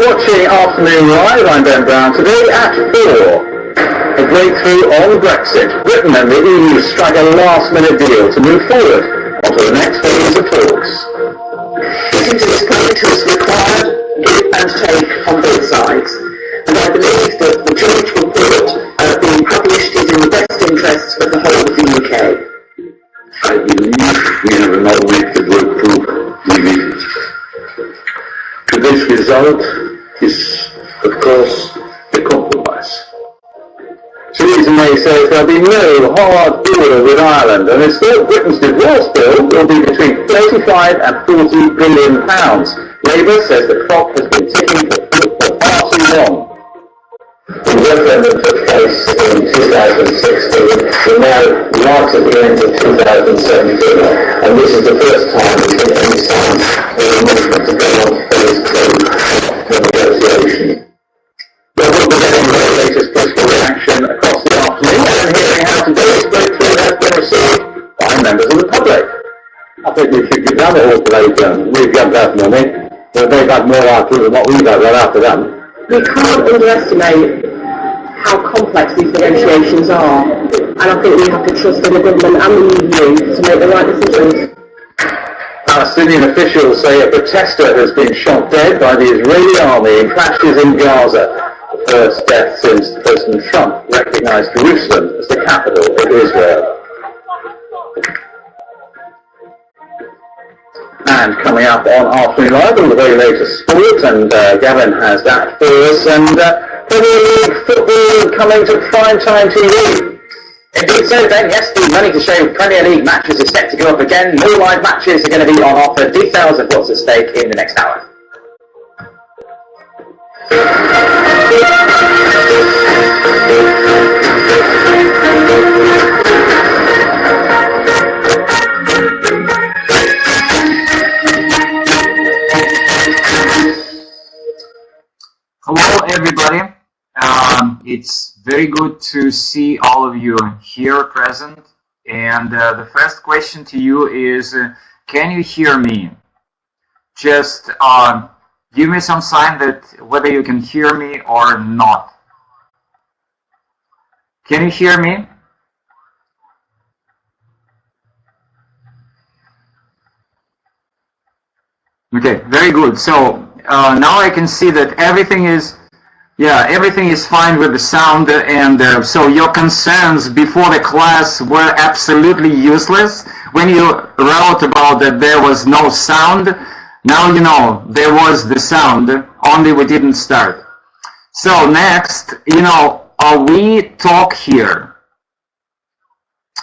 watching Afternoon Live. I'm Ben Brown. Today at 4, a breakthrough on Brexit. Britain and the EU strike a last-minute deal to move forward onto the next phase of talks. It is politics required, give and take on both sides, and I believe that the joint report being published is in the best interests of the whole of the UK. I believe we have enough work to go through with it. Today's result is, of course, a compromise. Theresa May says there'll be no hard border with Ireland, and instead Britain's divorce bill will be between 35 and 40 billion pounds. Labour says the clock has been ticking for far too long. The referendum took place in 2016. We're now right at the end of 2017, and this is the first time there's been any sign of a movement to go on phase 2 of negotiation. Well, we'll be getting the latest political reaction across the afternoon and hearing how today's breakthrough has been received by members of the public. I think we should give them a whole play. We've got that money, but they've had more after than what we've had right after them. We can't underestimate how complex these negotiations are, and I think we have to trust in the government and the EU to make the right decisions. Palestinian officials say a protester has been shot dead by the Israeli army in clashes in Gaza. The first death since President Trump recognized Jerusalem as the capital of Israel. And coming up on Afternoon Live, all the very latest sports, and Gavin has that for us, and Premier League football coming to primetime TV. Indeed so, Ben. Yes, the money to show Premier League matches is set to go up again. More live matches are going to be on offer. Details of what's at stake in the next hour. Hello everybody, it's very good to see all of you here present, and the first question to you is, can you hear me? Just give me some sign that whether you can hear me or not. Can you hear me? Okay, very good. So now I can see that everything is fine with the sound, and so your concerns before the class were absolutely useless. When you wrote about that there was no sound, now you know there was the sound, only we didn't start. So next, we talk here,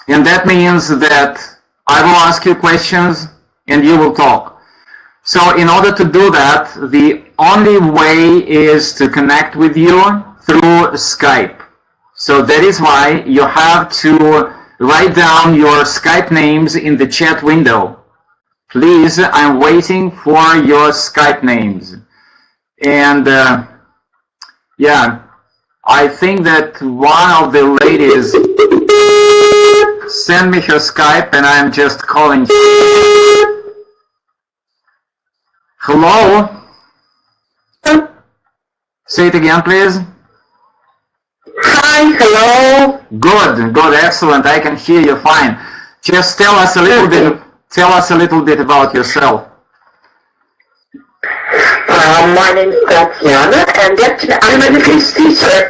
and that means that I will ask you questions and you will talk. So in order to do that, the only way is to connect with you through Skype. So that is why you have to write down your Skype names in the chat window. Please, I'm waiting for your Skype names. And yeah, I think that one of the ladies sent me her Skype and I'm just calling. Hello? Say it again, please. Hi, hello. Good, excellent. I can hear you fine. Just tell us a little bit. Tell us a little bit about yourself. My name is Tatiana, and actually I'm an English teacher,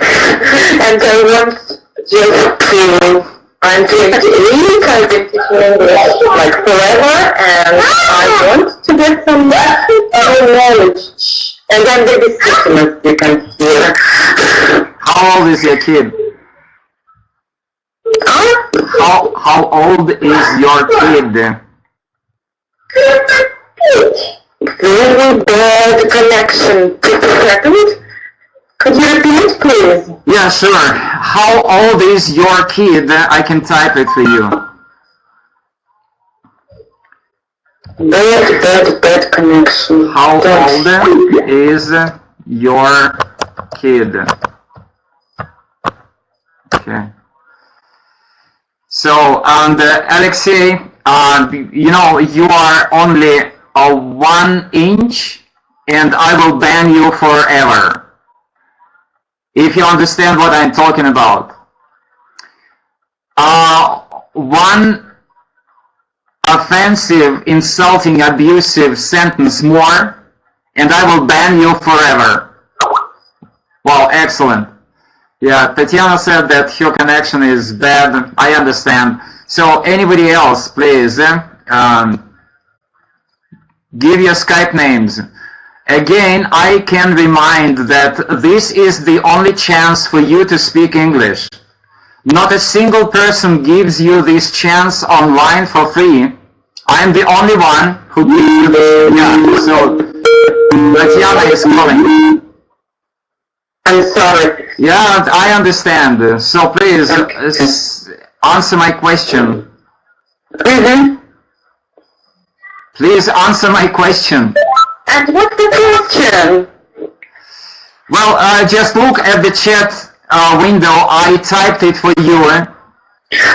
and I want just to. I'm 28. I've been teaching English like forever, and I want to get some knowledge. And I'm babysitting, as you can hear. How old is your kid? How old is your kid? Very bad connection. Just a second. Could you repeat, please? Yeah, sure. How old is your kid? I can type it for you. Bad connection. How old is your kid? Okay. So, and Alexei, you are only 1 inch and I will ban you forever. If you understand what I'm talking about. One offensive, insulting, abusive sentence more, and I will ban you forever. Wow, excellent. Yeah, Tatiana said that her connection is bad. I understand. So anybody else, please, give your Skype names. Again, I can remind that this is the only chance for you to speak English. Not a single person gives you this chance online for free. I'm the only one who gives you this. Yeah, so Tatiana is calling. I'm sorry. Yeah, I understand. So please answer my question. Mm-hmm. Please answer my question. And what's the question? Well, just look at the chat window. I typed it for you.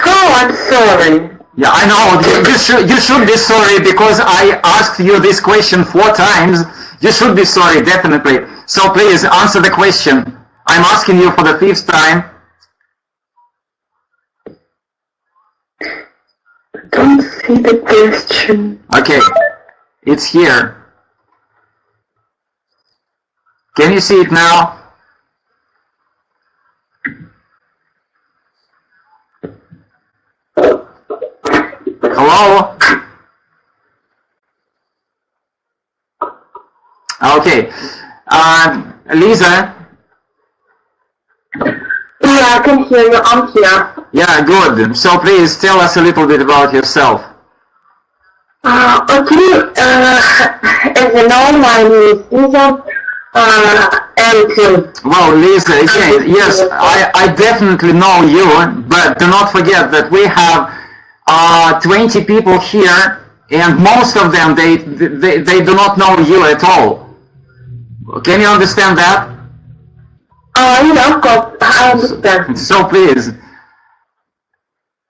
Oh, I'm sorry. Yeah, I know. You should be sorry because I asked you this question 4 times. You should be sorry, definitely. So please answer the question. I'm asking you for the 5th time. Don't see the question. Okay, it's here. Can you see it now? Hello? Okay. Lisa? Yeah, I can hear you. I'm here. Yeah, good. So please tell us a little bit about yourself. Okay, as you know, my name is Lisa, and well, Lisa, again, yes, I definitely know you, but do not forget that we have 20 people here, and most of them, they do not know you at all. Can you understand that? Yeah, of course, I understand. So please.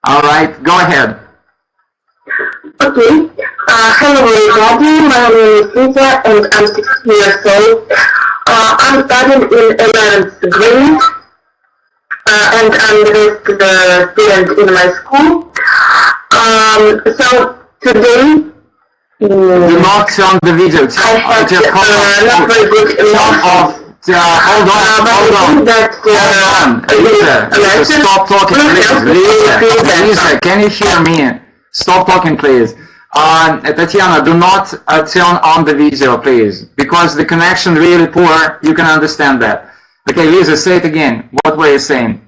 All right, go ahead. Okay. Hello everybody, my name is Lisa and I'm 16 years old. I'm studying in 11th grade and I'm the student in my school. So today... Do not turn the video. I have just not very good enough. Hold on. Lisa, stop talking, please. Lisa, can you hear me? Stop talking, please. Tatiana, do not turn on the video, please, because the connection really poor. You can understand that. Okay, Lisa, say it again. What were you saying?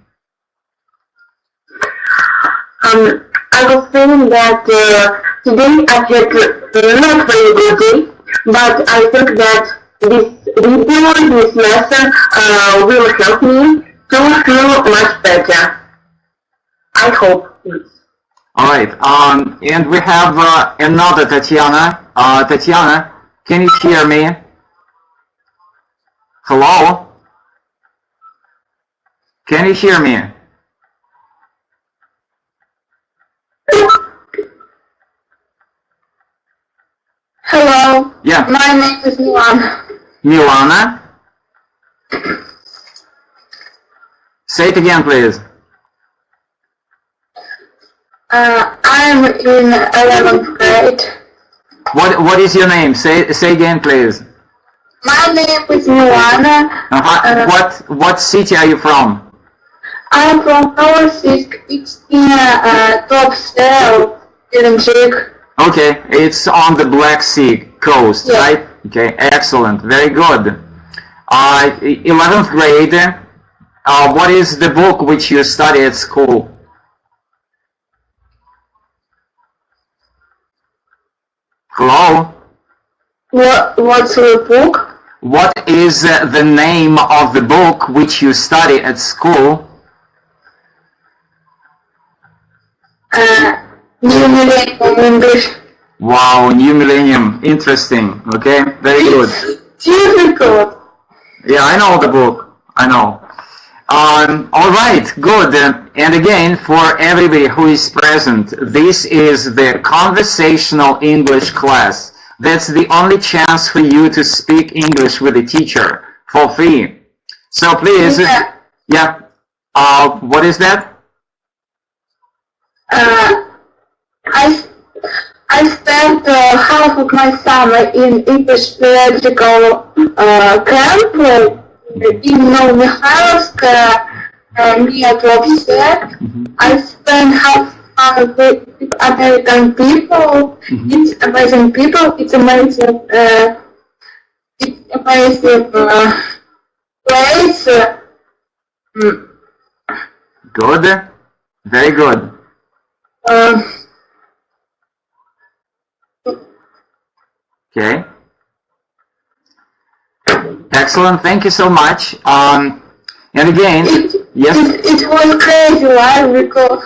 I was saying that today I had not very good day, but I think that this video, this lesson will help me to feel much better. I hope. All right, and we have another Tatiana. Tatiana, can you hear me? Hello? Can you hear me? Hello. Yeah. My name is Milana. Milana? Say it again, please. I'm in 11th grade. What is your name? Say again, please. My name is Milana. What city are you from? I'm from Novosibirsk. It's in top cell, Gelendzhik. Okay, it's on the Black Sea coast, yeah. Right? Okay, excellent, very good. 11th grade. What is the book which you study at school? Hello? What's the book? What is the name of the book which you study at school? New Millennium English. Wow, New Millennium. Interesting. Okay, very good. It's difficult. Yeah, I know the book. I know. All right, good. And again, for everybody who is present, this is the conversational English class. That's the only chance for you to speak English with the teacher for free. So please, yeah. What is that? I spent half of my summer in English pedagogical camp in Novomikhailsk near Vladimir. I spent half with American people. It's amazing people. It's amazing. It's amazing place. Good. Very good. Okay. Excellent. Thank you so much. And again, yes. It was crazy, right? Because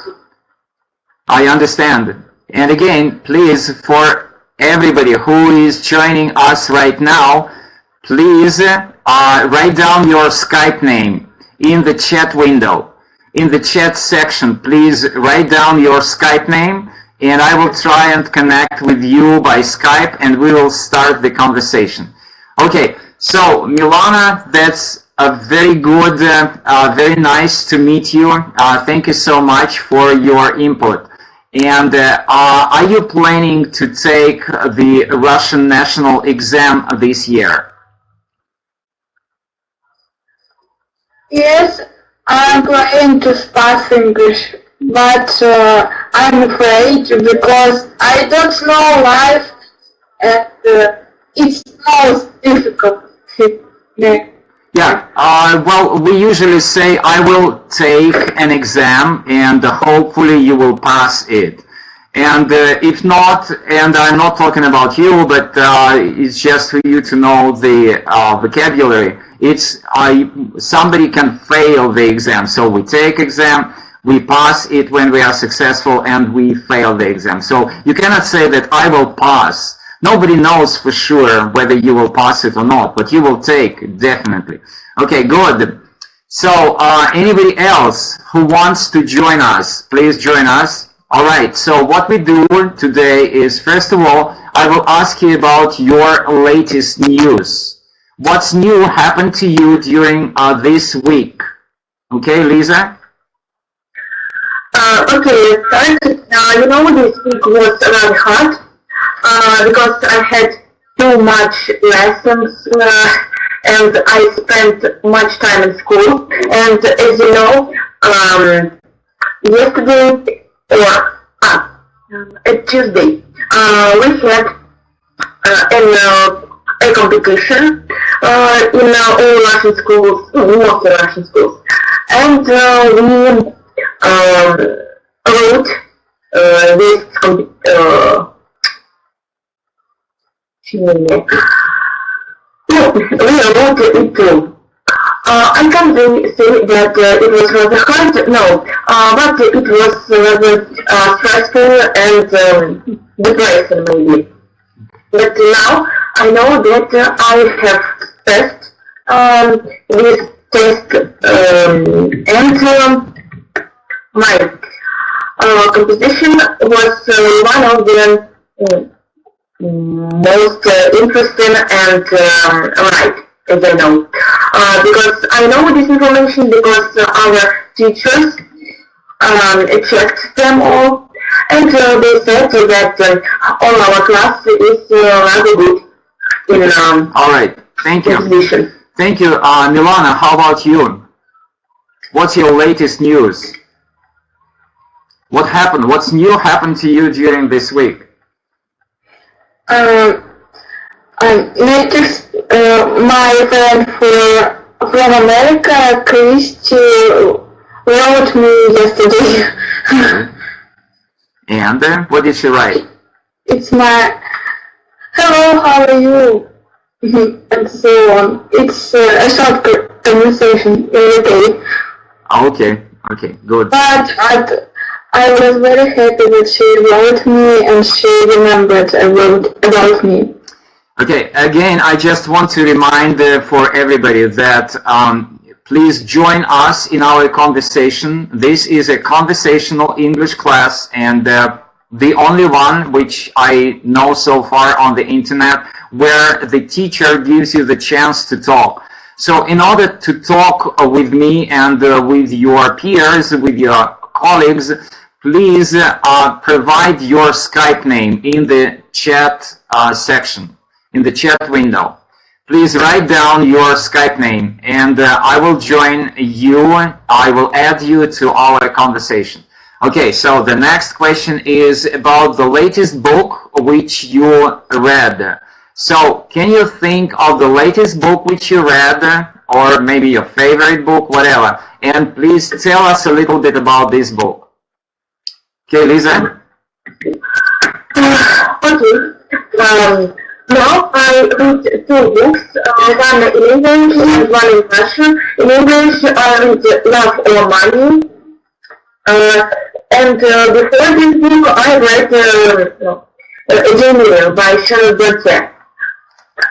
I understand. And again, please, for everybody who is joining us right now, please write down your Skype name in the chat window. In the chat section, please write down your Skype name, and I will try and connect with you by Skype, and we will start the conversation. Okay, so Milana, that's a very good, very nice to meet you. Thank you so much for your input. And are you planning to take the Russian national exam this year? yes, I'm planning to pass English, but I'm afraid because I don't know life, and it's most difficult. Yeah, well, we usually say, I will take an exam and hopefully you will pass it. And if not, and I'm not talking about you, but it's just for you to know the vocabulary, it's somebody can fail the exam. So we take exam, we pass it when we are successful, and we fail the exam. So you cannot say that I will pass. Nobody knows for sure whether you will pass it or not, but you will take, definitely. Okay, good. So, anybody else who wants to join us, please join us. All right, so what we do today is, first of all, I will ask you about your latest news. What's new happened to you during this week? Okay, Lisa? Okay, let's start. You know, this week was rather hard. Because I had too much lessons and I spent much time in school. And as you know, yesterday Tuesday, we had a competition in all Russian schools, most Russian schools, and we wrote this. We wrote it too. I can't really say that it was rather hard, no, but it was rather stressful and depressing maybe. But now I know that I have passed this test and my composition was one of the most interesting and right, as I know. Because I know this information because our teachers checked them all, and they said that all our class is rather good in all right, thank you. composition. Thank you. Milana, how about you? What's your latest news? What happened? What's new happened to you during this week? Next, my friend from America, Christy, wrote me yesterday. And what did she write? It's my, hello, how are you? And so on. It's a short conversation every day. Okay, okay, good. But I was very happy that she wrote me and she remembered about me. Okay, again, I just want to remind for everybody that please join us in our conversation. This is a conversational English class, and the only one which I know so far on the internet where the teacher gives you the chance to talk. So in order to talk with me and with your peers, with your colleagues, please provide your Skype name in the chat section, in the chat window. Please write down your Skype name and I will join you, I will add you to our conversation. Okay, so the next question is about the latest book which you read. So, can you think of the latest book which you read, or maybe your favorite book, whatever, and please tell us a little bit about this book. Okay, Lisa? Okay. Now I read two books, one in English and one in Russian. In English, I read Love or Money. And before this book, I read Vladimir by Vladimir.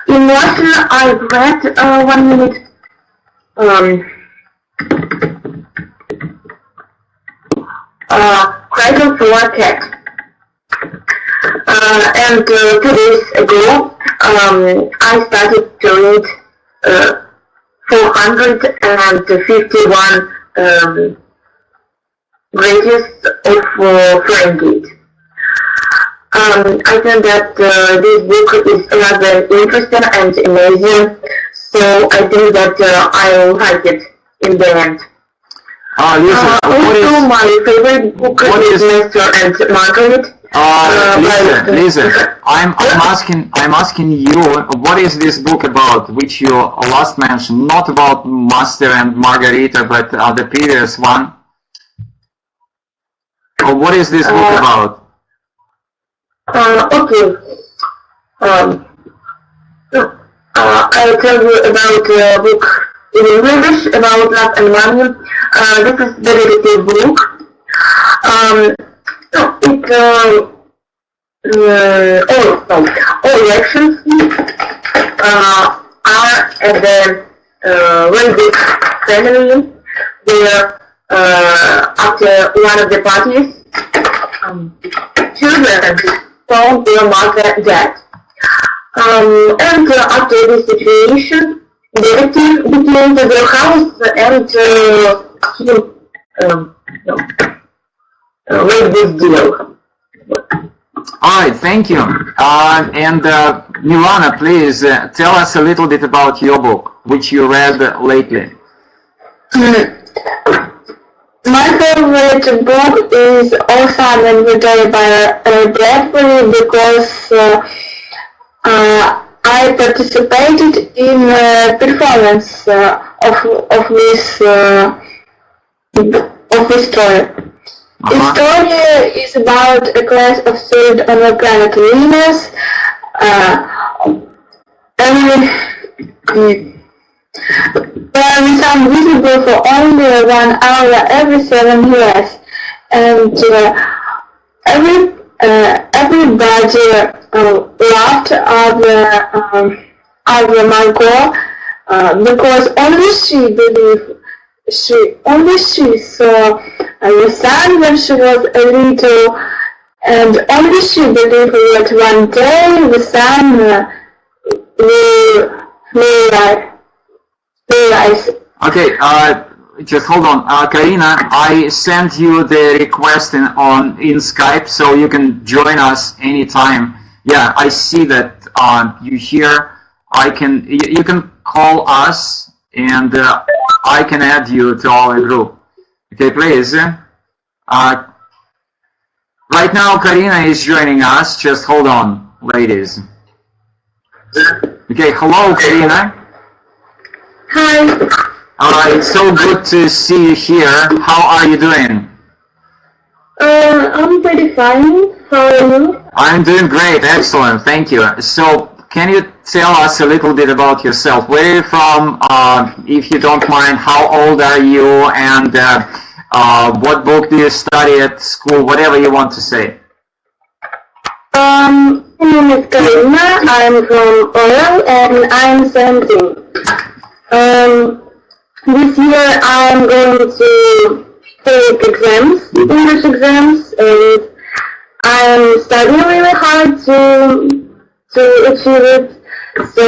In Russian, I read 1 minute. Cradle for a Cat. And 2 days ago, I started to read 451 greatest of Fahrenheit. I think that this book is rather interesting and amazing, so I think that I will like it in the end. Also, my favorite book is Mr. and Margaret. Lisa, I'm asking you, what is this book about, which you last mentioned? Not about Master and Margarita, but the previous one. What is this book about? Okay. I'll tell you about a book in English about love and money. This is the detective book. All actions are at the very big family where after one of the parties, children found their mother dead. And after this situation, the detective became to their house and made this deal. Alright, thank you. And Milana, please tell us a little bit about your book, which you read lately. My favorite book is Awesome and Vedet by Vladimir because I participated in performance of this story. The story is about a class of students on the planet Venus. They become visible for only 1 hour every 7 years, and everybody laughed at Margot because only she saw the sun when she was a little, and only she believed that one day the sun will rise. Okay, just hold on. Karina, I sent you the request in Skype, so you can join us anytime. Yeah, I see that you here. You can call us, and I can add you to our group. Okay, please. Right now, Karina is joining us. Just hold on, ladies. Okay, hello, Karina. Hi. It's so good to see you here. How are you doing? I'm pretty fine. How are you? I'm doing great. Excellent. Thank you. So, can you tell us a little bit about yourself? Where are you from? If you don't mind, how old are you? And what book do you study at school? Whatever you want to say. My name is Karina. I'm from Urok and I'm 17. This year I'm going to take exams, English exams, and I studying really hard to achieve it. So,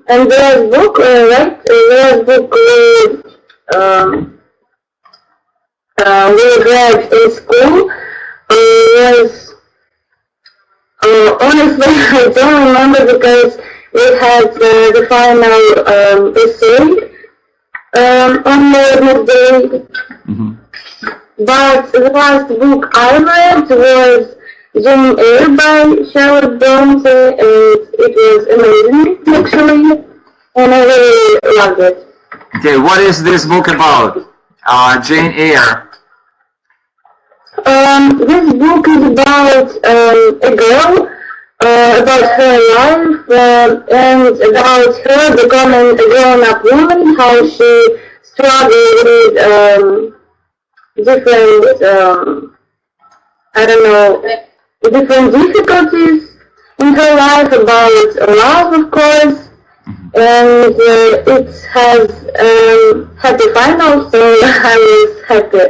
and there's book, right? There's book we read in school was, honestly, I don't remember because we had the final essay on the next day. Mm-hmm. But the last book I read was Jane Eyre by Charlotte Bronte, and it was amazing, actually, and I really loved it. Okay, what is this book about? Jane Eyre. This book is about a girl, about her life, and about her becoming a grown-up woman, how she struggled with different, different difficulties in her life, about love, of course, and it has happy final, so I was happy.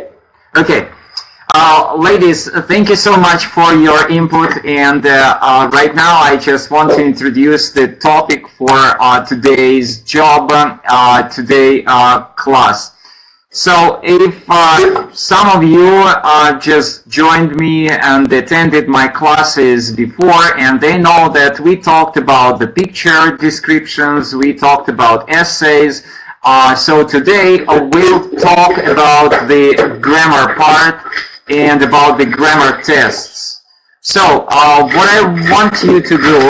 Okay. Ladies, thank you so much for your input, and right now I just want to introduce the topic for today's class. So if some of you just joined me and attended my classes before, and they know that we talked about the picture descriptions, we talked about essays, so today we'll talk about the grammar part and about the grammar tests. So what I want you to do,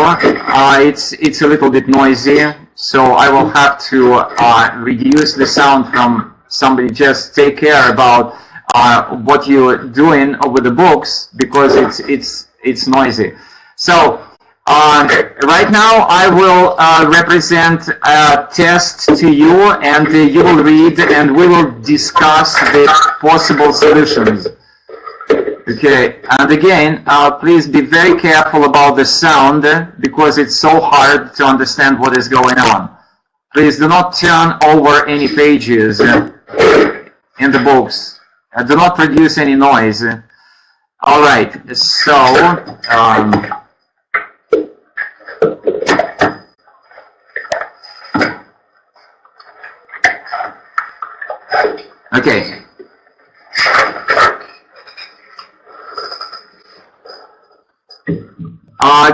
it's a little bit noisy, so I will have to reduce the sound from somebody. Just take care about what you're doing over the books, because it's noisy. So right now I will represent a test to you, and you will read, and we will discuss the possible solutions. Okay, and again, please be very careful about the sound, because it's so hard to understand what is going on. Please do not turn over any pages in the books. Do not produce any noise. All right, so okay.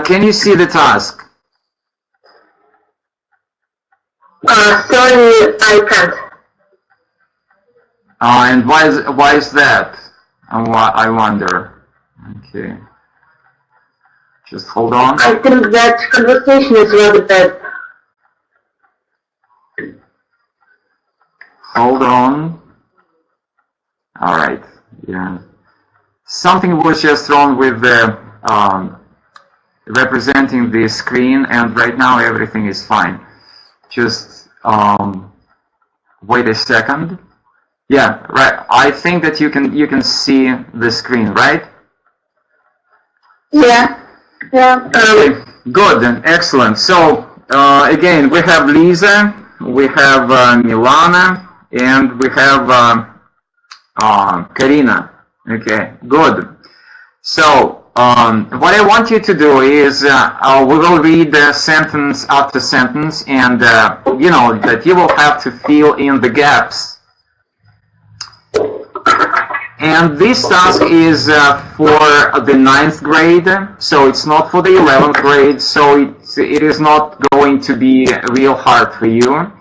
Can you see the task? Sorry, I can't. And why is that? I wonder. Okay. Just hold on. I think that conversation is really bad. Hold on. All right. Yeah. Something was just wrong with the representing the screen, and right now everything is fine. Just wait a second. Yeah, right. I think that you can see the screen, right? Yeah. Okay, good, excellent. So again, we have Lisa, we have Milana, and we have Karina. Okay, good. So what I want you to do is we will read sentence after sentence, and you know that you will have to fill in the gaps. And this task is for the 9th grade, so it's not for the 11th grade, so it is not going to be real hard for you.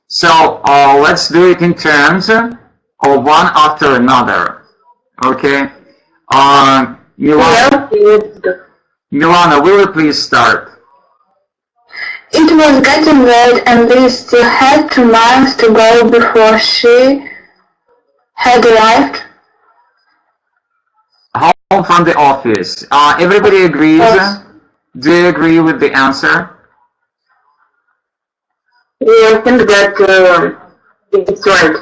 So let's do it in turns, or one after another. Okay? Milana, will you please start? It was getting late, and they still had 2 miles to go before she had arrived. Home from the office. Everybody agrees? Yes. Do you agree with the answer? Yeah, I think that it's right.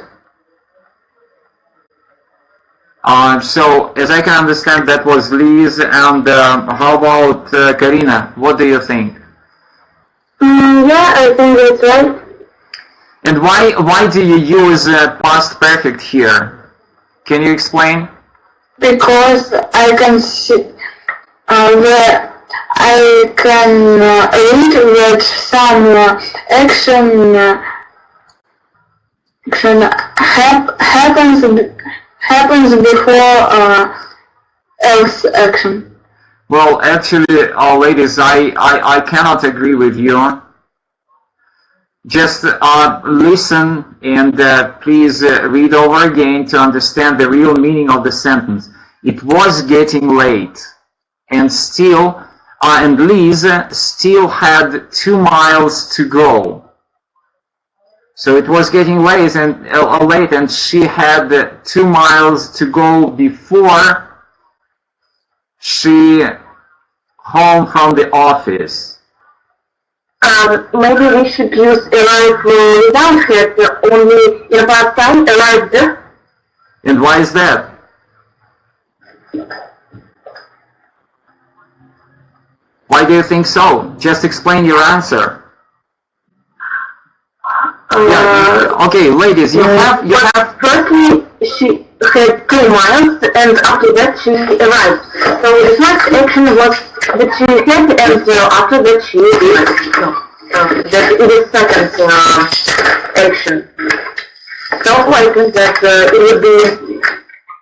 So, as I can understand, that was Liz, and how about Karina? What do you think? Yeah, I think that's right. And why do you use past perfect here? Can you explain? Because I can see, where I can read that some action happens before else action. Well, actually, ladies, I cannot agree with you. Just listen and please read over again to understand the real meaning of the sentence. It was getting late, and Lisa still had 2 miles to go. So it was getting late, and she had 2 miles to go before she home from the office. Maybe we should use arrive without it, only in past time, arrived. And why is that? Why do you think so? Just explain your answer. Okay, ladies, you have. Firstly, she had 2 miles, and after that she arrived. So the first action was that she had, and after that she arrived. That is the second action. So I think that it would be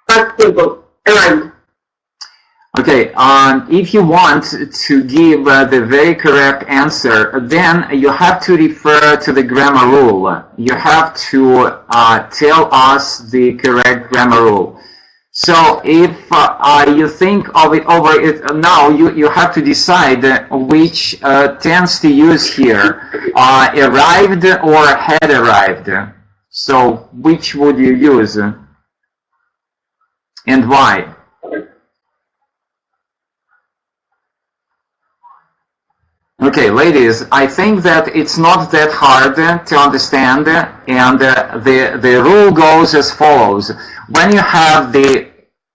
quite simple. Arrived. Okay, if you want to give the very correct answer, then you have to refer to the grammar rule. You have to tell us the correct grammar rule. So if you think of it over it now, you have to decide which tense to use here, arrived or had arrived. So which would you use and why? Okay, ladies, I think that it's not that hard to understand, and the rule goes as follows. When you have the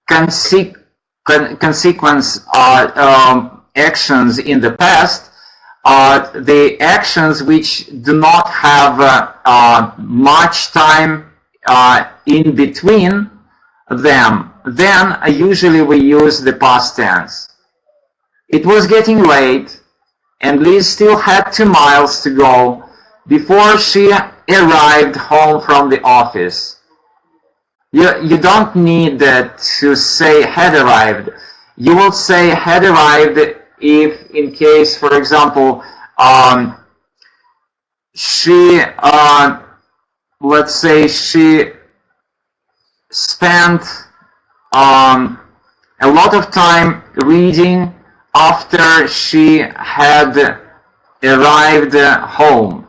consequence actions in the past, the actions which do not have much time in between them, then usually we use the past tense. It was getting late, and Liz still had 2 miles to go before she arrived home from the office. You don't need to say had arrived. You will say had arrived if, in case, for example, she, let's say she spent a lot of time reading after she had arrived home.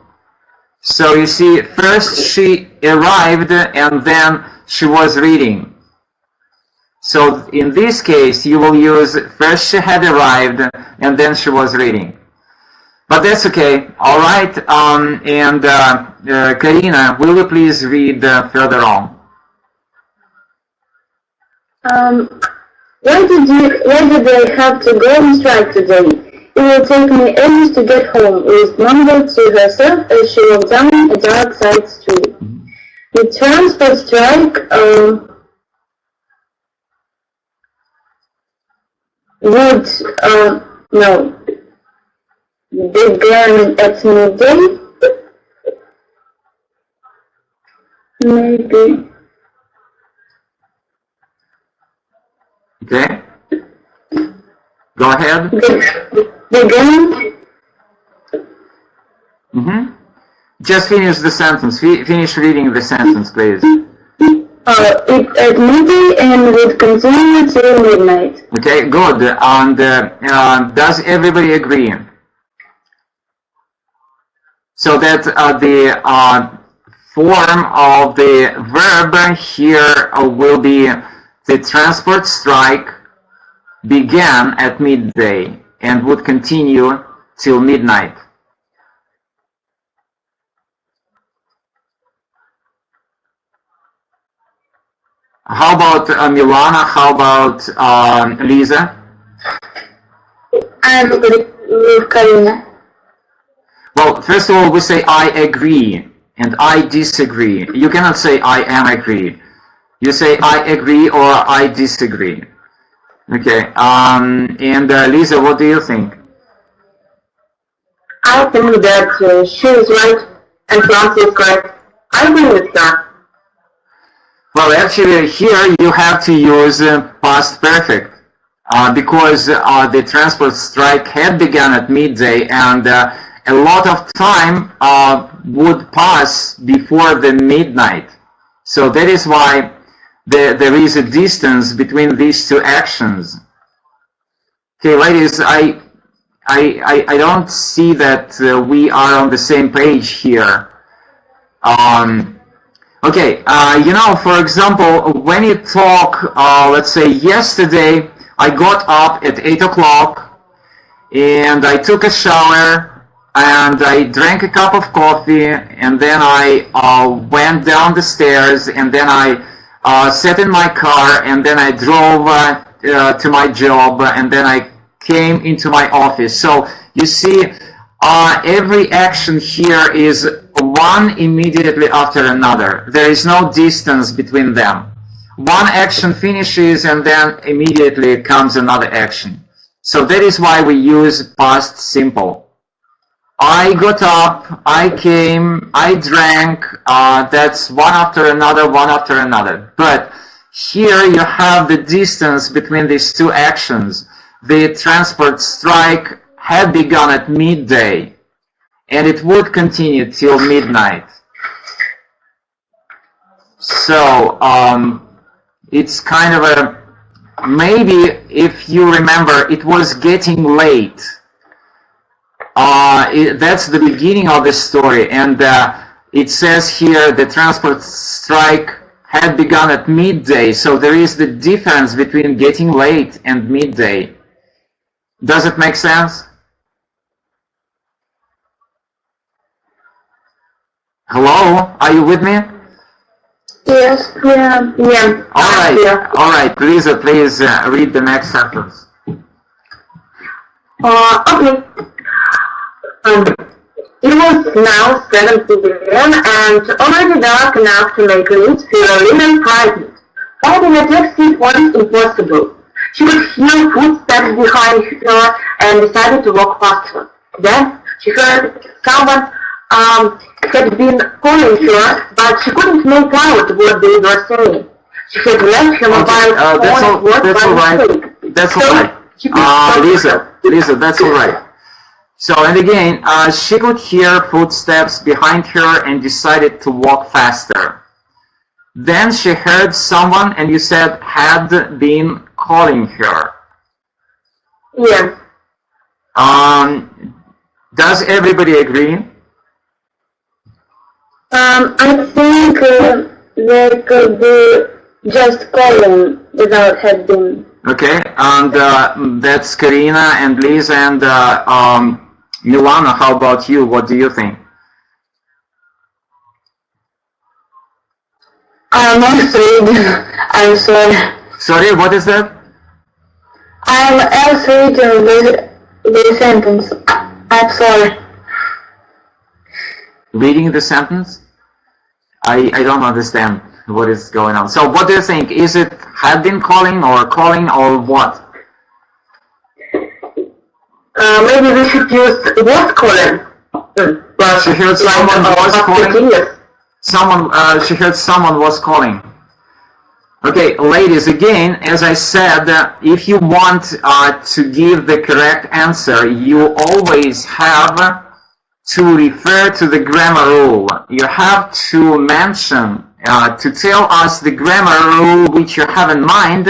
So you see, first she arrived and then she was reading. So in this case, you will use first she had arrived and then she was reading. But that's okay. All right. Karina, will you please read further on? Why did I have to go on strike today? It will take me ages to get home, Liz mumbled to herself as she walked down a dark side street. The transport strike began at midday? Maybe. Okay. Go ahead. Began? Just finish the sentence. Finish reading the sentence, please. It at midday and would continue till midnight. Okay, good. And does everybody agree? So that the form of the verb here will be the transport strike began at midday and would continue till midnight. How about Milana? How about Lisa? I agree with Karina. Well, first of all, we say I agree and I disagree. You cannot say I am agree. You say I agree or I disagree. Okay. And Lisa, what do you think? I think that she is right and Francis is correct. I agree with her. Well, actually, here you have to use past perfect because the transport strike had begun at midday, and a lot of time would pass before the midnight. So that is why there is a distance between these two actions. Okay, ladies, I don't see that we are on the same page here. Okay, for example, when you talk, let's say yesterday, I got up at 8 o'clock and I took a shower and I drank a cup of coffee and then I went down the stairs and then I sat in my car and then I drove to my job and then I came into my office. So you see, every action here is one immediately after another. There is no distance between them. One action finishes and then immediately comes another action. So that is why we use past simple. I got up, I came, I drank, that's one after another, one after another. But here you have the distance between these two actions. The transport strike had begun at midday, and it would continue till midnight. So it's kind of a, maybe if you remember, it was getting late. That's the beginning of the story, and it says here the transport strike had begun at midday, so there is the difference between getting late and midday. Does it make sense? Hello, are you with me? Yes, yeah. All right. Please read the next sentence. Okay. It was now 7 p.m. and already dark enough to make Liz feel a little frightened. Riding a taxi was impossible. She could hear footsteps behind her and decided to walk faster. Then she heard someone had been calling her, but she couldn't make out what they were saying. She had left her mobile phone by mistake. That's all right. Lisa, that's all right. So, and again, she could hear footsteps behind her and decided to walk faster. Then she heard someone, and you said, had been calling her. Yeah. Does everybody agree? I think they could be just calling without had been. Okay, and that's Karina and Lisa and Milana. How about you? What do you think? I'm also reading. I'm sorry. Sorry, what is that? I'm also reading the sentence. I'm sorry. Reading the sentence? I don't understand what is going on. So what do you think? Is it had been calling or what? Maybe we should use was calling. Well, she heard someone was calling. She heard someone was calling. Okay, ladies, again, as I said, if you want to give the correct answer, you always have to refer to the grammar rule. You have to mention, to tell us the grammar rule which you have in mind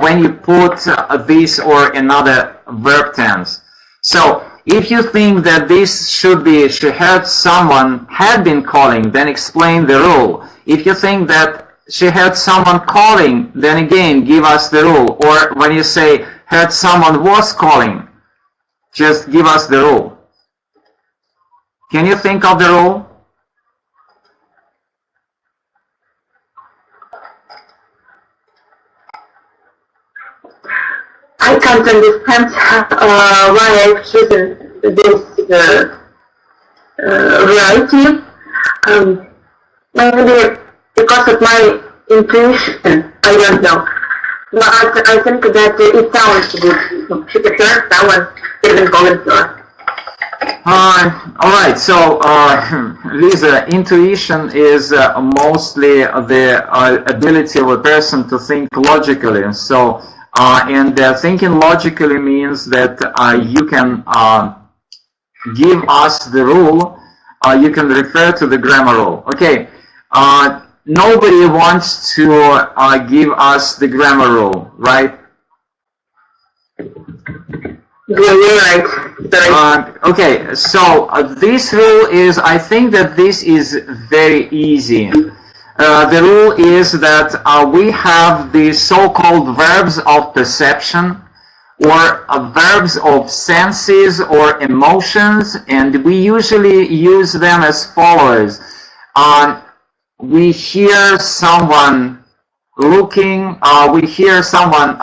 when you put this or another verb tense. So, if you think that this should be, she heard someone had been calling, then explain the rule. If you think that she heard someone calling, then again, give us the rule. Or when you say, heard someone was calling, just give us the rule. Can you think of the rule? I can't understand why I've chosen this variety. Maybe because of my intuition, I don't know. But I think that it sounds good. She prefers someone even volunteer. Alright, so Lisa, intuition is mostly the ability of a person to think logically. So, and thinking logically means that you can give us the rule, you can refer to the grammar rule. Okay, nobody wants to give us the grammar rule, right? Okay, so this rule is, I think that this is very easy. The rule is that we have the so-called verbs of perception, or verbs of senses or emotions, and we usually use them as follows. We hear someone looking, we hear someone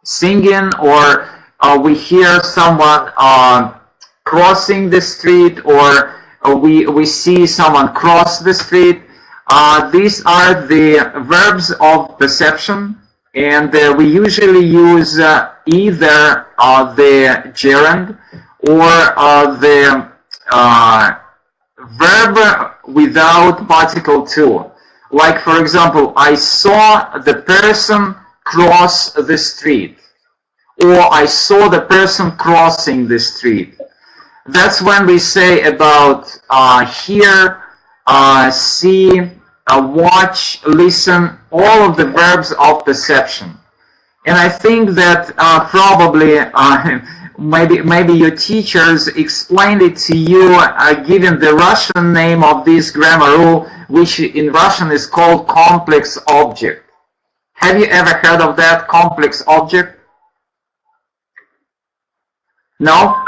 singing, or we hear someone crossing the street, or we see someone cross the street. These are the verbs of perception, and we usually use either the gerund or the verb without particle to. Like, for example, I saw the person cross the street, or I saw the person crossing the street. That's when we say about hear, see, watch, listen, all of the verbs of perception. And I think that probably maybe your teachers explained it to you given the Russian name of this grammar rule, which in Russian is called complex object. Have you ever heard of that, complex object? No?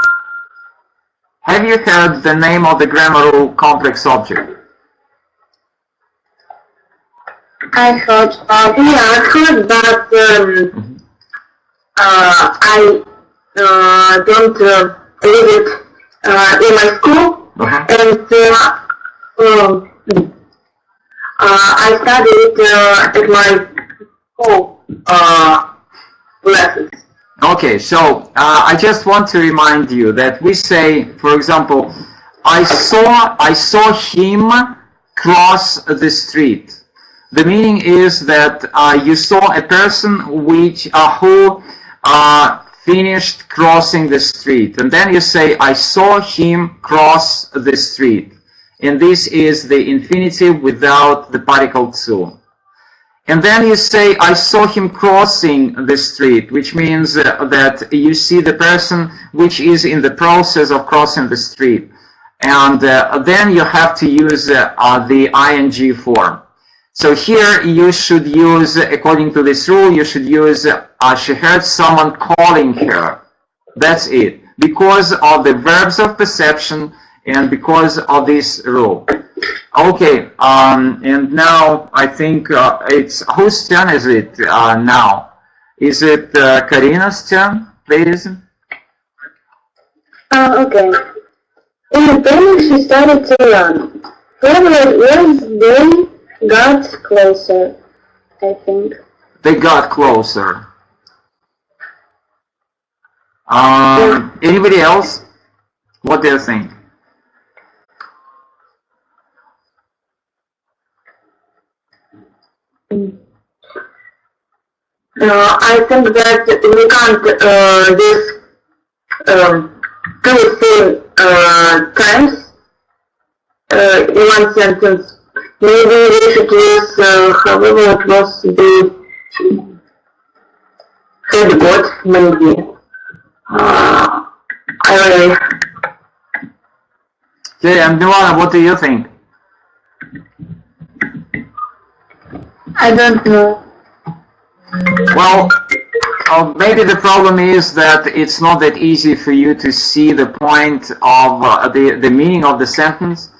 Have you heard the name of the grammar rule, complex object? I heard, but I don't read it in my school, and I study it at my school lessons. Okay, so I just want to remind you that we say, for example, I saw him cross the street. The meaning is that you saw a person who finished crossing the street, and then you say, I saw him cross the street, and this is the infinitive without the particle to. And then you say, I saw him crossing the street, which means that you see the person which is in the process of crossing the street. And then you have to use the ing form. So here you should use, according to this rule, you should use, she heard someone calling her. That's it. Because of the verbs of perception and because of this rule. Okay, and now I think it's, whose turn is it now? Is it Karina's turn, please? Okay. In the morning she started to run. As they got closer, I think. They got closer. Anybody else? What do you think? I think that we can't use two same times in one sentence. Maybe we should use however it was the had got, maybe. Okay, and Milana, what do you think? I don't know. Well, maybe the problem is that it's not that easy for you to see the point of the meaning of the sentence.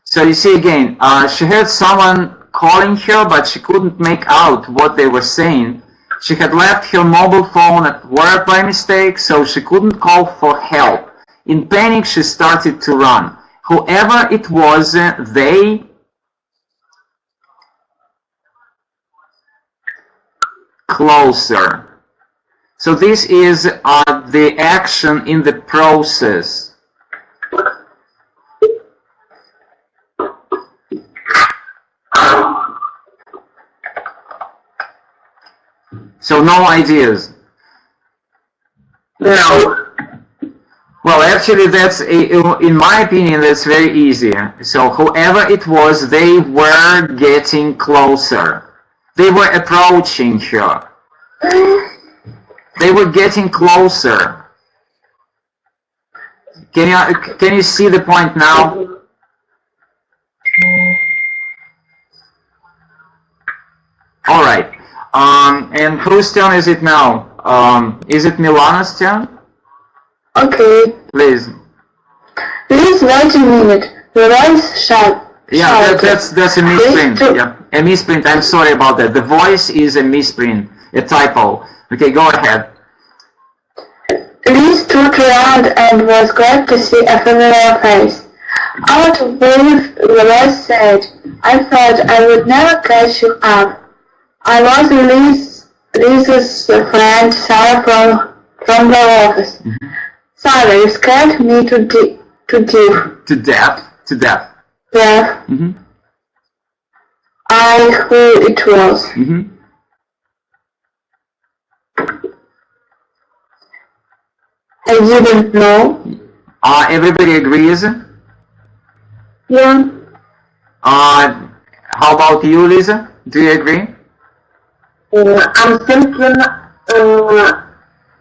So you see again, she heard someone calling her, but she couldn't make out what they were saying. She had left her mobile phone at work by mistake, so she couldn't call for help. In panic, she started to run. Whoever it was, they closer. So this is the action in the process. So no ideas? No. Well, actually, that's in my opinion, that's very easy. So whoever it was, they were getting closer. They were approaching her. They were getting closer. Can you see the point now? All right. And whose turn is it now? Is it Milana's turn? Okay. Please. Please wait a minute. The voice shout. Yeah, that's a misprint. Yeah, a misprint. I'm sorry about that. The voice is a misprint, a typo. Okay, go ahead. Liz turned around and was glad to see a familiar face. Out of breath, the voice said, "I thought I would never catch you up. I was Liz's friend Sarah from the office. Mm-hmm. Sarah, you scared me to death. To death. Death. Mm-hmm. I who it was. Mm-hmm. I didn't know. Everybody agrees? Yeah. How about you, Lisa? Do you agree? I'm thinking,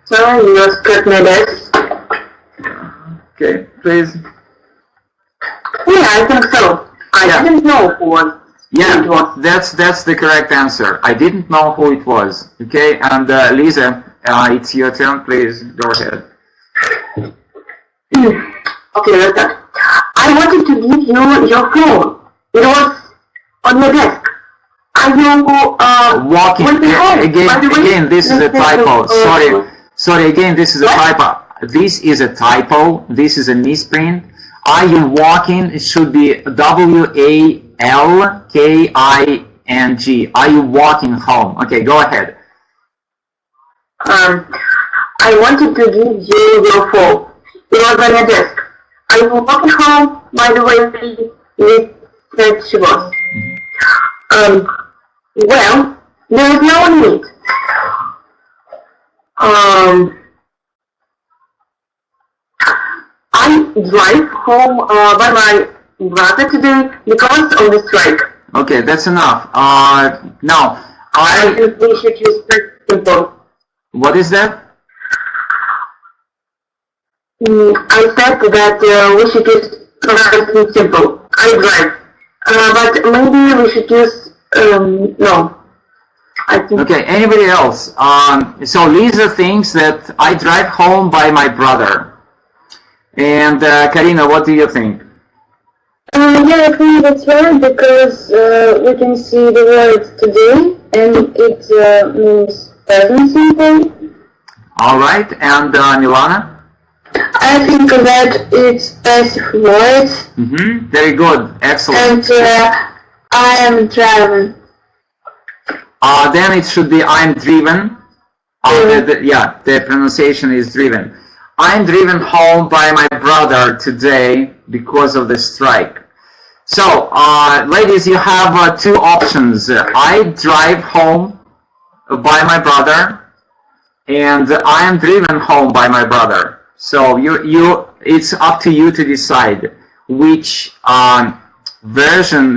sorry, you scared me this. Okay, please. Yeah, I think so. I didn't know who it was. That's the correct answer. I didn't know who it was. Okay, and Lisa, it's your turn. Please go ahead. Okay, listen. I wanted to give you your phone. It was on your desk. Are you walking again? This is a typo. Sorry. Again, this is a typo. This is a typo. This is a misprint. Are you walking? It should be WALKING. Are you walking home? Okay, go ahead. I wanted to give you your phone. It was on your desk. Are you walking home? By the way, Liz said she was. Well, there is no need. I drive home by my brother today because of the strike. Okay, that's enough. Now, I think we should use simple. What is that? I said that we should use something simple. I drive. But maybe we should use, no. I think. Okay, anybody else? So Lisa thinks that I drive home by my brother. And Karina, what do you think? Yeah, I think that's right, because we can see the word today, and it means present simple. All right, and Milana? I think that it's passive voice. Mm-hmm. Very good, excellent. And I am driving. Then it should be I'm driven. The pronunciation is driven. I'm driven home by my brother today because of the strike. So, ladies, you have two options. I drive home by my brother, and I am driven home by my brother. So it's up to you to decide which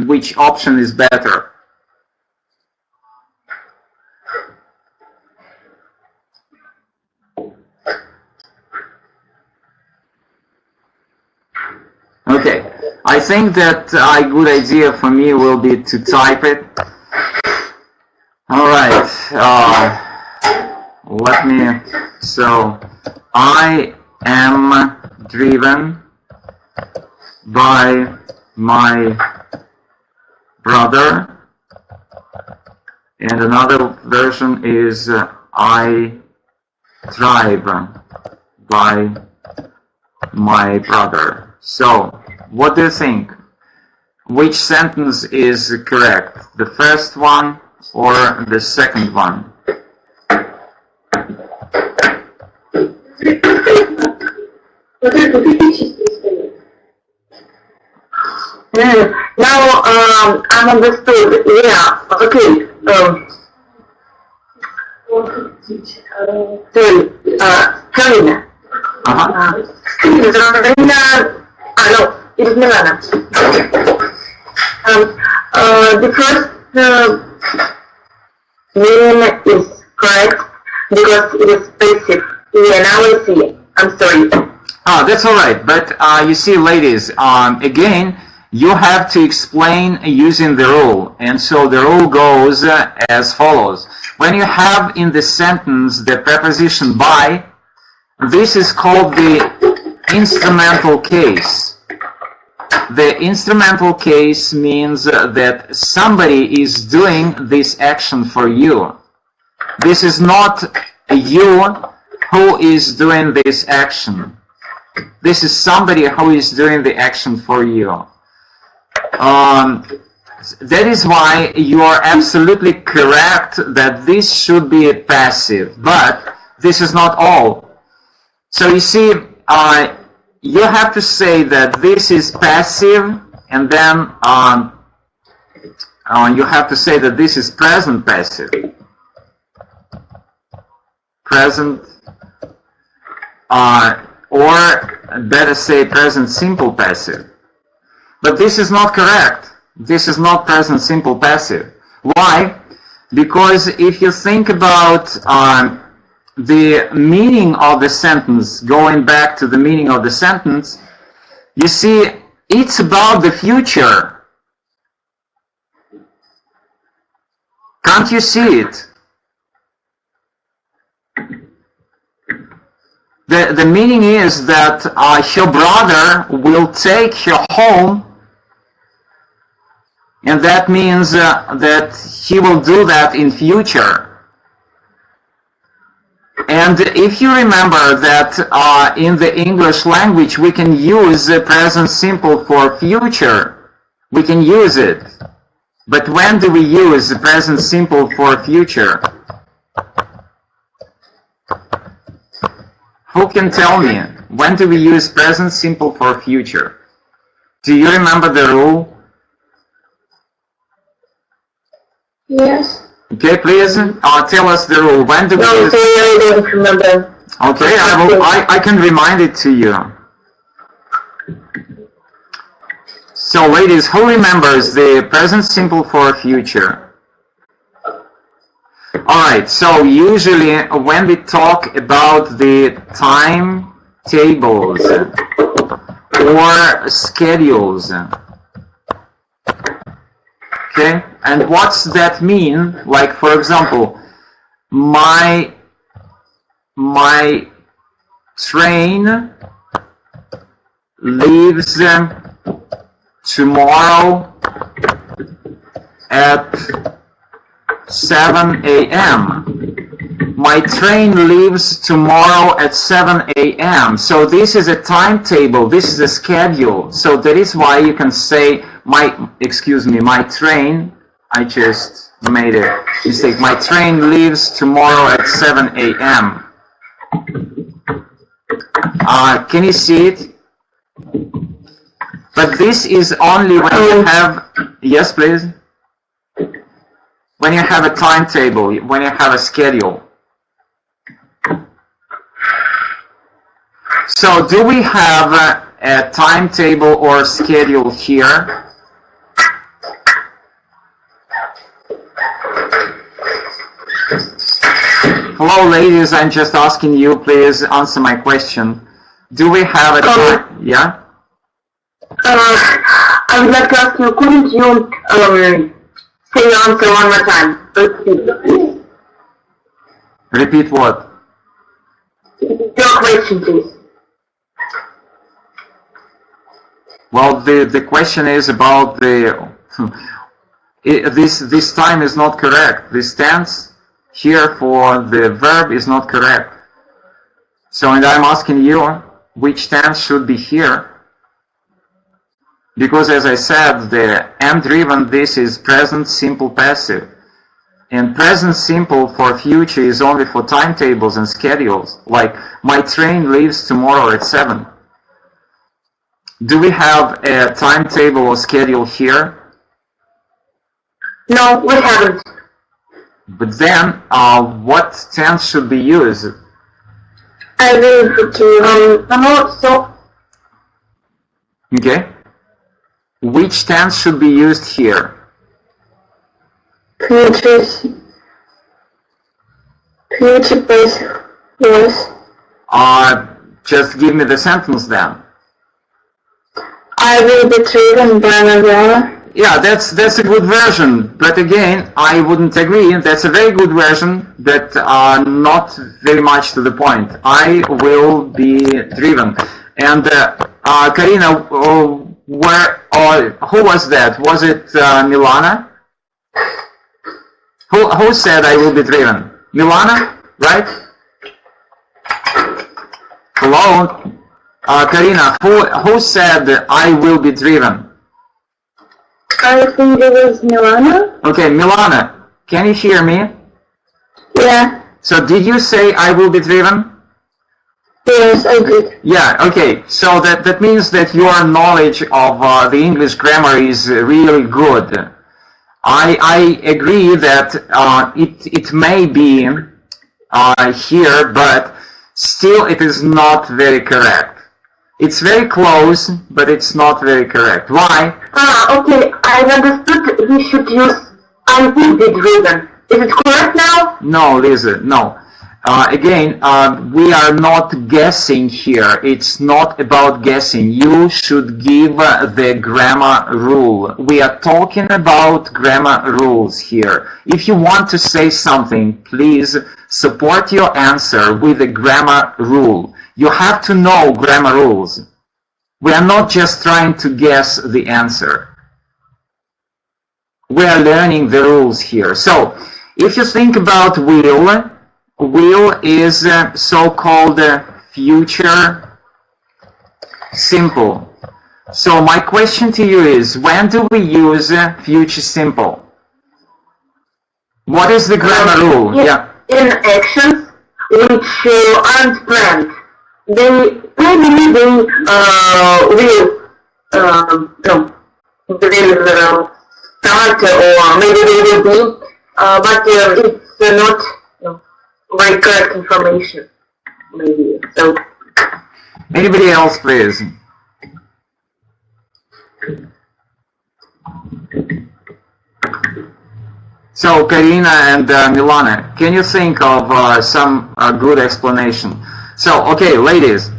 which option is better. Okay, I think that a good idea for me will be to type it. All right, so I am driven by my brother, and another version is I drive by my brother. So, what do you think? Which sentence is correct? The first one or the second one? Now I'm understood. Yeah. Okay. Karina. No, it is Milana. The first name is correct because it is passive. Yeah, now I see it. I'm sorry. That's all right. But you see, ladies, again, you have to explain using the rule. And so the rule goes as follows. When you have in the sentence the preposition by, this is called the instrumental case. The instrumental case means that somebody is doing this action for you. This is not you who is doing this action. This is somebody who is doing the action for you. That is why you are absolutely correct that this should be a passive, but this is not all. So you see, you have to say that this is passive, and then you have to say that this is present passive. Present, or better say present simple passive. But this is not correct. This is not present simple passive. Why? Because if you think about the meaning of the sentence, going back to the meaning of the sentence, you see, it's about the future. Can't you see it? The meaning is that her brother will take her home, and that means that he will do that in future. And if you remember that in the English language we can use the present simple for future, we can use it. But when do we use the present simple for future? Who can tell me? When do we use present simple for future? Do you remember the rule? Yes. Okay, please tell us the rule. When do we use? I don't remember. Okay, I can remind it to you. So, ladies, who remembers the present simple for future? Alright, so usually when we talk about the timetables or schedules, okay, and what's that mean? Like, for example, my train leaves tomorrow at 7 a.m. My train leaves tomorrow at 7 a.m. So this is a timetable, this is a schedule. So that is why you can say my train, I just made a mistake. My train leaves tomorrow at 7 a.m. Can you see it? But this is only when you have, yes please? When you have a timetable, when you have a schedule. So do we have a timetable or schedule here? Hello ladies, I'm just asking you, please answer my question. Do we have a time? Yeah? I would like to ask you, couldn't you say your answer one more time? Repeat what? Your question, please. Well, the question is about the this time is not correct. This tense here for the verb is not correct. So, and I'm asking you, which tense should be here? Because as I said, the am driven, this is present simple passive. And present simple for future is only for timetables and schedules. Like, my train leaves tomorrow at 7. Do we have a timetable or schedule here? No, we haven't. But then, what tense should be used? I will be driven. So Okay. Which tense should be used here? Future base was. Just give me the sentence then. I will be driven by my brother. Yeah, that's a good version, but again, I wouldn't agree. That's a very good version, but not very much to the point. I will be driven. And Karina, who was that? Was it Milana? Who said I will be driven? Milana, right? Hello, Karina. Who said I will be driven? I think it was Milana. Okay, Milana, can you hear me? Yeah. So did you say I will be driven? Yes, I did. Yeah, okay. So that means that your knowledge of the English grammar is really good. I agree that it may be here, but still it is not very correct. It's very close, but it's not very correct. Why? Okay, I understood we should use I will be driven. Is it correct now? No, Lisa, no. Again, we are not guessing here. It's not about guessing. You should give the grammar rule. We are talking about grammar rules here. If you want to say something, please support your answer with a grammar rule. You have to know grammar rules. We are not just trying to guess the answer. We are learning the rules here. So, if you think about will is so-called future simple. So my question to you is, when do we use future simple? What is the grammar rule? Yeah. In actions which aren't planned. They will start or maybe they will be, but it's not very correct information. Maybe so. Anybody else, please? So, Karina and Milana, can you think of some good explanation? So, okay, ladies,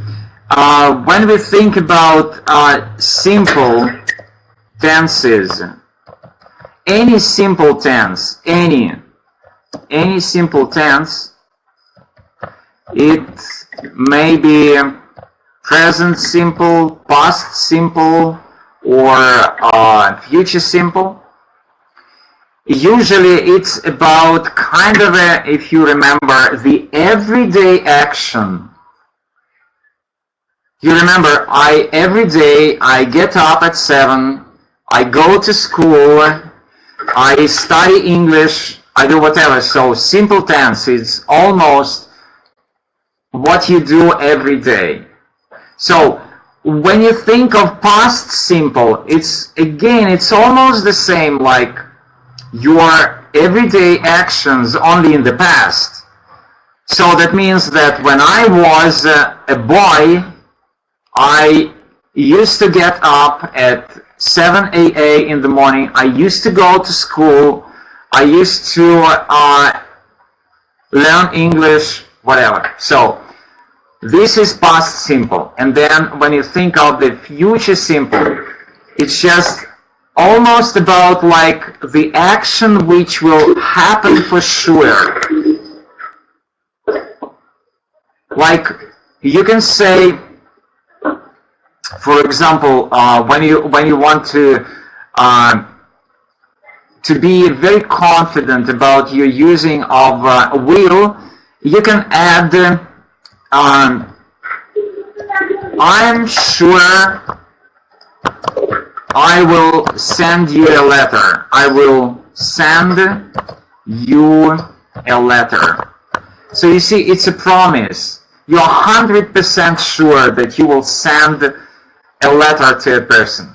when we think about simple tenses, any simple tense, any simple tense, it may be present simple, past simple, or future simple. Usually it's about kind of a, if you remember, the everyday action. You remember, every day I get up at 7, I go to school, I study English, I do whatever. So simple tense is almost what you do every day. So when you think of past simple, it's almost the same, like your everyday actions only in the past. So that means that when I was a boy, I used to get up at 7 a.m. in the morning. I used to go to school. I used to learn English, whatever. So this is past simple. And then when you think of the future simple, it's just almost about like the action which will happen for sure. Like you can say, for example, when you want to be very confident about your using of will, you can add I'm sure I will send you a letter. I will send you a letter. So you see, it's a promise. You're 100% sure that you will send a letter to a person.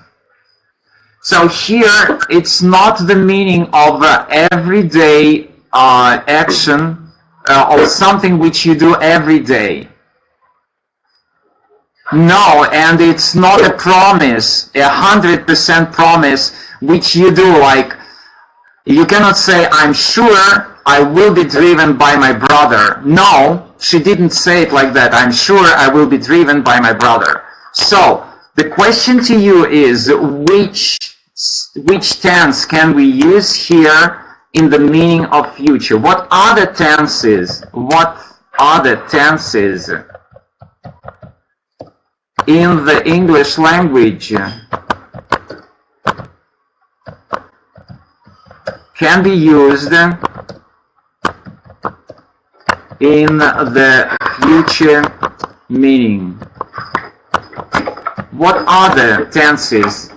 So here, it's not the meaning of everyday action or something which you do every day. No, and it's not a promise, a 100% promise which you do. Like, you cannot say, I'm sure I will be driven by my brother. No, she didn't say it like that. I'm sure I will be driven by my brother. So, the question to you is, which tense can we use here in the meaning of future? What are the tenses? What are the tenses in the English language can be used in the future meaning? What other tenses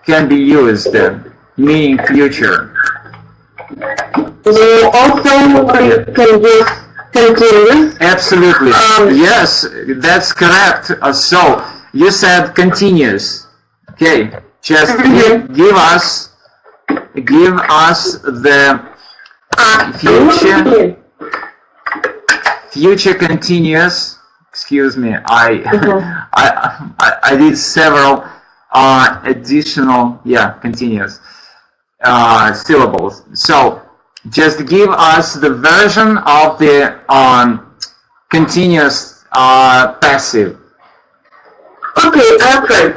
can be used meaning future? We also can use continuous. Absolutely. Yes, that's correct. So you said continuous. Okay, just give us the future continuous. Excuse me, I did several additional continuous syllables. So just give us the version of the continuous passive. Okay, Alfred.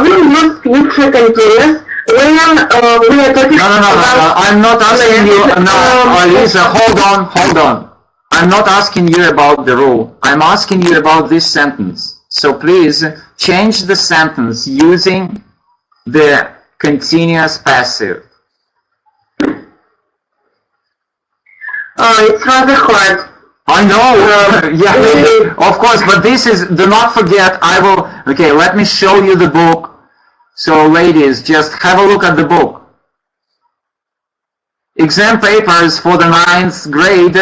We use future continuous when we are talking No, I'm not asking you. No, Lisa, hold on. I'm not asking you about the rule. I'm asking you about this sentence. So please change the sentence using the continuous passive. It's rather hard. I know, of course, but this is, do not forget, okay, let me show you the book. So ladies, just have a look at the book. Exam papers for the 9th grade.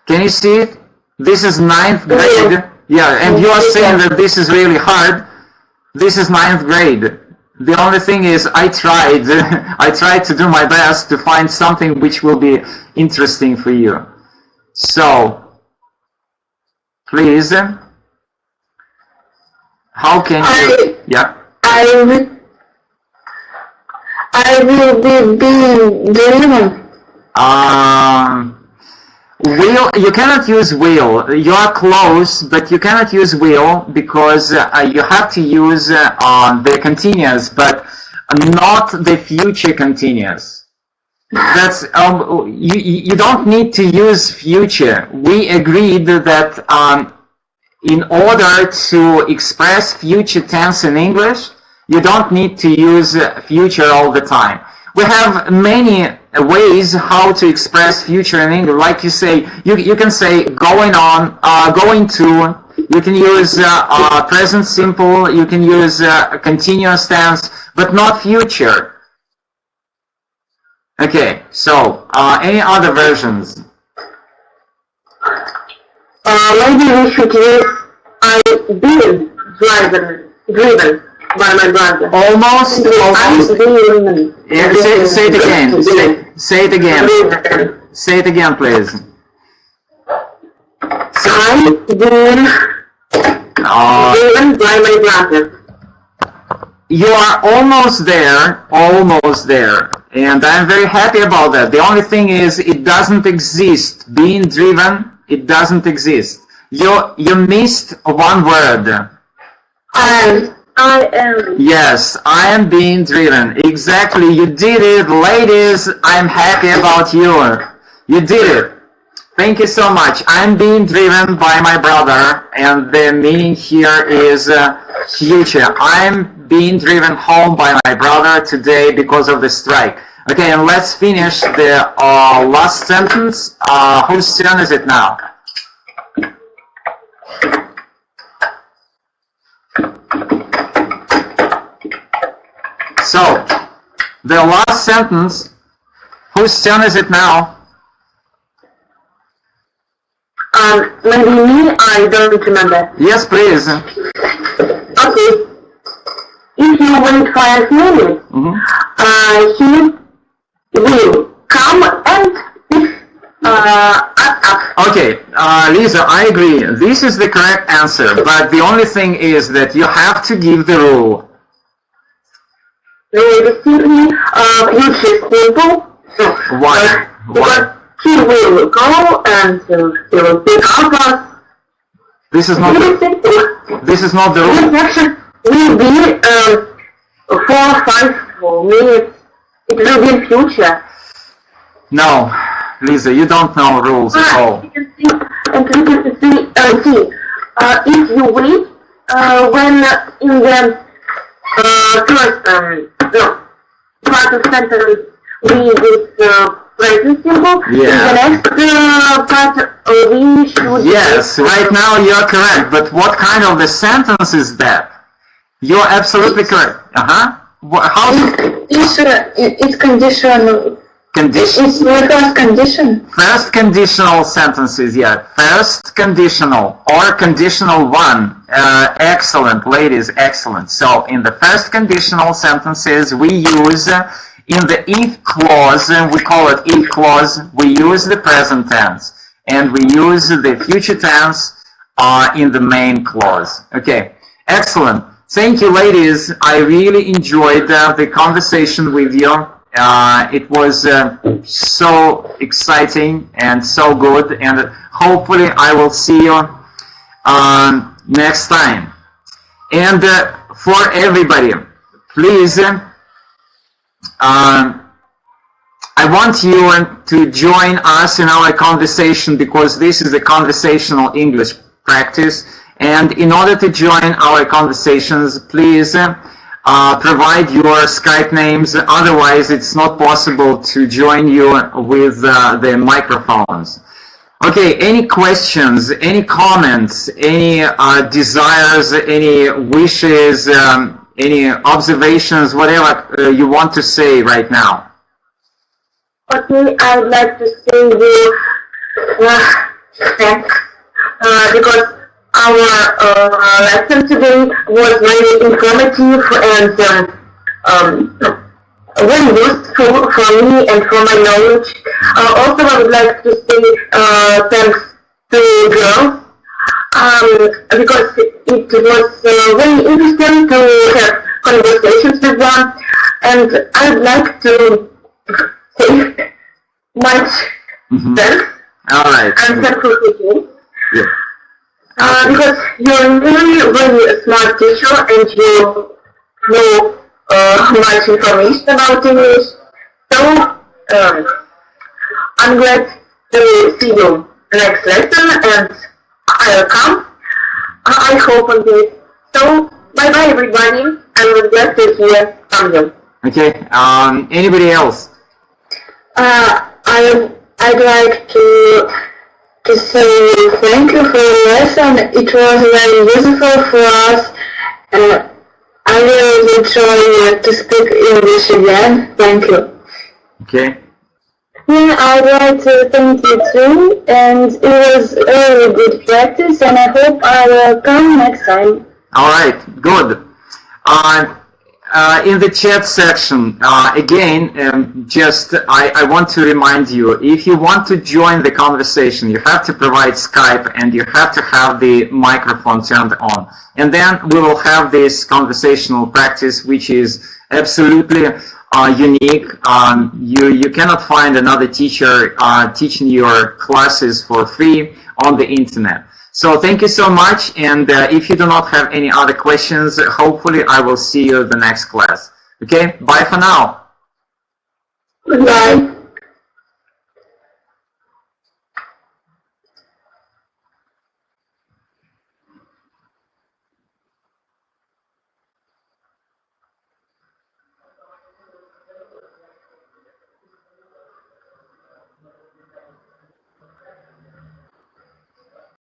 Can you see it? This is 9th grade. Yeah, and you are saying that this is really hard. This is 9th grade. The only thing is, I tried to do my best to find something which will be interesting for you. So, please, how can you? Yeah. I will be being driven. Will, you cannot use will. You are close, but you cannot use will because you have to use the continuous, but not the future continuous. That's you don't need to use future. We agreed that in order to express future tense in English, you don't need to use future all the time. We have many ways how to express future in English. Like you say, you can say going on, going to. You can use present simple. You can use continuous tense, but not future. Okay. So any other versions? Maybe we should use I've been driven by my brother. Almost. I've been. Yeah, say it again. Say it again. Say it again, please. I've been driven by my brother. You are almost there, and I'm very happy about that. The only thing is, it doesn't exist. Being driven, it doesn't exist. You missed one word. I am. Yes, I am being driven. Exactly, you did it, ladies. I'm happy about you. You did it. Thank you so much. I'm being driven by my brother, and the meaning here is future. I'm being driven home by my brother today because of the strike. Okay, and let's finish the last sentence. Whose turn is it now? So, the last sentence, whose turn is it now? Maybe me, I don't remember. Yes, please. Okay. If you wait 5 minutes, he will come and pick us up. Okay, Lisa, I agree. This is the correct answer, but the only thing is that you have to give the rule. Really simply, future simple. Why? Because he will go and he will pick up us. This is not the rule. This action will be 4 or 5 minutes. It will be in future. No, Lisa, you don't know rules at all. You can see, and you can see, if you wait, when in the first, part of sentence we use present simple, Yeah. in the next part we should... Yes, right now you're correct, but what kind of a sentence is that? You're absolutely correct. How? It's conditional. Condition. It's the first condition. First conditional sentences, yeah. First conditional or conditional one. Excellent, ladies, excellent. So in the first conditional sentences, we use in the if clause, we call it if clause, we use the present tense, and we use the future tense in the main clause. Okay, excellent. Thank you, ladies. I really enjoyed the conversation with you. It was so exciting and so good, and hopefully I will see you next time. And for everybody, please, I want you to join us in our conversation, because this is a conversational English practice. And in order to join our conversations, please provide your Skype names. Otherwise, it's not possible to join you with the microphones. Okay, any questions, any comments, any desires, any wishes, any observations, whatever you want to say right now? Okay, I would like to say you thanks, because our lesson today was very informative and very useful for me and for my knowledge. Also, I would like to say thanks to girls, because it was very interesting to have conversations with them, and I would like to say much thanks. All right. I'm thankful to you. Yeah. Because you're really, really a smart teacher and you know much information about English. So, I'm glad to see you next lesson, and I'll come. I hope on this. So, bye-bye everybody. I was glad to hear from you. Okay, anybody else? I'd like to say thank you for the lesson. It was very useful for us. I really enjoy to speak English again. Thank you. Okay. Yeah, I'd like to thank you too, and it was a really good practice, and I hope I will come next time. All right, good. In the chat section, again, I want to remind you, if you want to join the conversation, you have to provide Skype and you have to have the microphone turned on. And then we will have this conversational practice, which is absolutely unique. You cannot find another teacher teaching your classes for free on the internet. So thank you so much, and if you do not have any other questions, hopefully I will see you in the next class. Okay, bye for now. Goodbye.